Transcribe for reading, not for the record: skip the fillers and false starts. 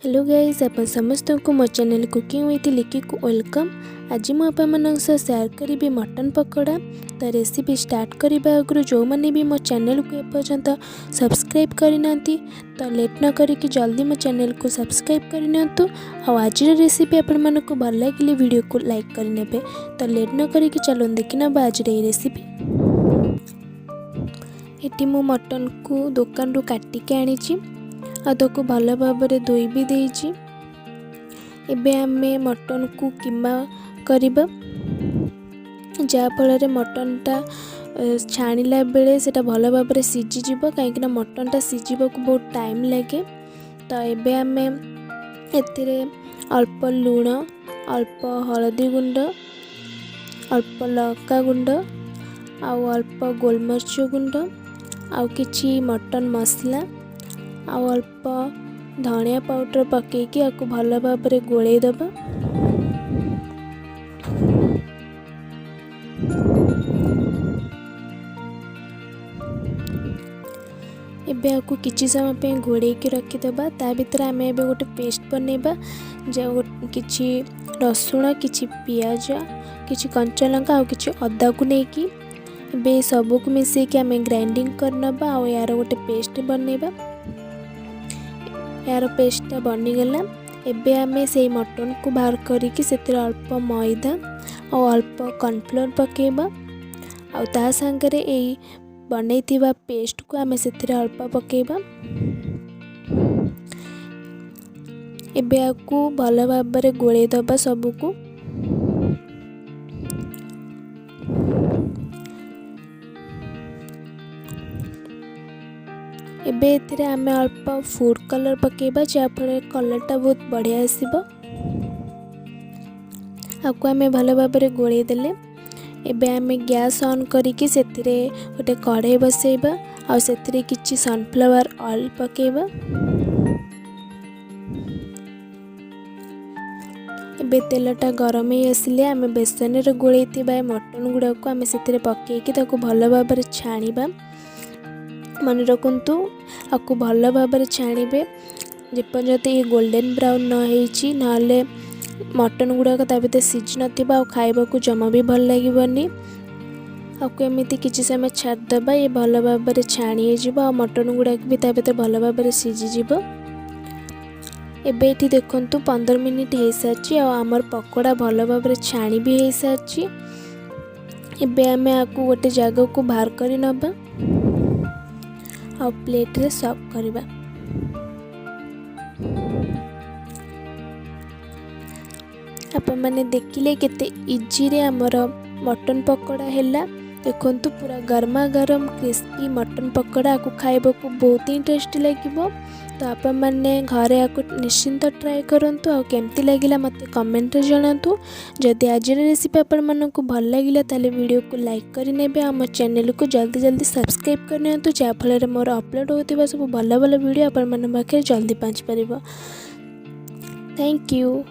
Hello guys, आप समस्त को मो चैनल कुकिंग विथ लिकी को वेलकम। आज मुझे शेयर करी मटन पकोड़ा। तो रेसिपी स्टार्ट करने आगु जो मैंने भी मो चैनल को एपर्यंत सब्सक्राइब करना तो लेट न करी जल्दी मो चैनल को सब्सक्राइब करनी। आज रेसिपी आपण को भल लगे वीडियो को लाइक करने। तो लेट न करी चलो देखना आज रेसिपी। ये मु मटन को दुकान रू काटिके आनी को भल भाव धोई भी देइछि। एबे आमे मटन को कीमा करिबा जा फल मटनटा छाणिला बेले सेटा भल भाव सीझी जीवो कहीं मटनटा सीझा को बहुत टाइम लगे। तो एबे आमे एतिरे अल्प लूण, अल्प हलदी गुंड, अल्प लंका गुंड, आउ अल्प गोलमरिच गुंड, आउ किछि मटन मसला, आउ अल्प धनिया पाउडर पकईकि आपको भल भाव गोलई दबा। एबे आपको किछि समय पे घोड़े के रखीदबा। ता भीतर आम एबे गोटे पेस्ट बनैबा जो किछि रसुण, किछि पियाज, किछि कंचा लंका आउ किछि अदा को लेकी एबे सबको मिसेकी आम ग्राइंडिंग करनबा। आउ यार गोटे पेस्ट बनैबा। यार पेस्टा बनीगला। एबे आमे से मटन को बाहर करिकी सेतिर अल्प मैदा और अल्प कॉर्नफ्लोर पकेबा। आ ता संगरे एई बनैथिबा पेस्ट को आमे सेतिर अल्प पकेबा। एबे आकु भल भाबरे गोळै दबा सबको। एबे एथिरे आमे अल्प फूड कलर पकेबा जाफल कलरटा बहुत बढ़िया आसीबो। आपको आमे भल भाबरे गोळै देले। एबे आमे गैस ऑन करिकि सेथिरे गोटे कढ़ाई बसैबा आ सेथिरे किछि सनफ्लावर ऑयल पकेबा। एबे तेलटा गरम ही आसिले आमे बेसन रे गोळैथिबा मटन गुडा को आमे सेथिरे पकेइकि ताको भल भाबरे छाणीबा। मन रखु आपको भल भाव छाणीबे जेपर्यंत ये गोल्डन ब्राउन न होइछि नाले मटन गुड़ाक भीतर सीझी ना खाइबा को जमा भी भल लगे। आपको एमती किसी समय छाड़देबा ये भल भाव छाणी हो मटन गुड़ाक भी भीतर भल भाव सीझी। एबे ये देखु 15 मिनिट हो सारी आमर पकोड़ा भल भाव छाणी भी हो सारी। एबे आमे आपको गोटे जगह को बाहर कर नबा और प्लेट रे सर्व करबा। आप मैंने देखिले केते इजी रे हमर मटन पकोड़ा हैला। देखंतु पूरा गर्मा गरम क्रिस्पी मटन पकोड़ा को खाइबा को बहुत ही टेस्टी लागिबो। तो आप मैंने घरे आपको निश्चिंत ट्राए करंतु और केमती लागिला मते कमेंट रे जणांतु। जदि आज रेसिपी आपण मन को भल लागिला ताले वीडियो को लाइक करि नेबे। हम चैनल को जल्दी जल्दी सब्सक्राइब करनियंतु जा फल मोर अपलोड होतिबा सब भल भल वीडियो आपण मन पाखे जल्दी पहुंच परिबो। Thank you.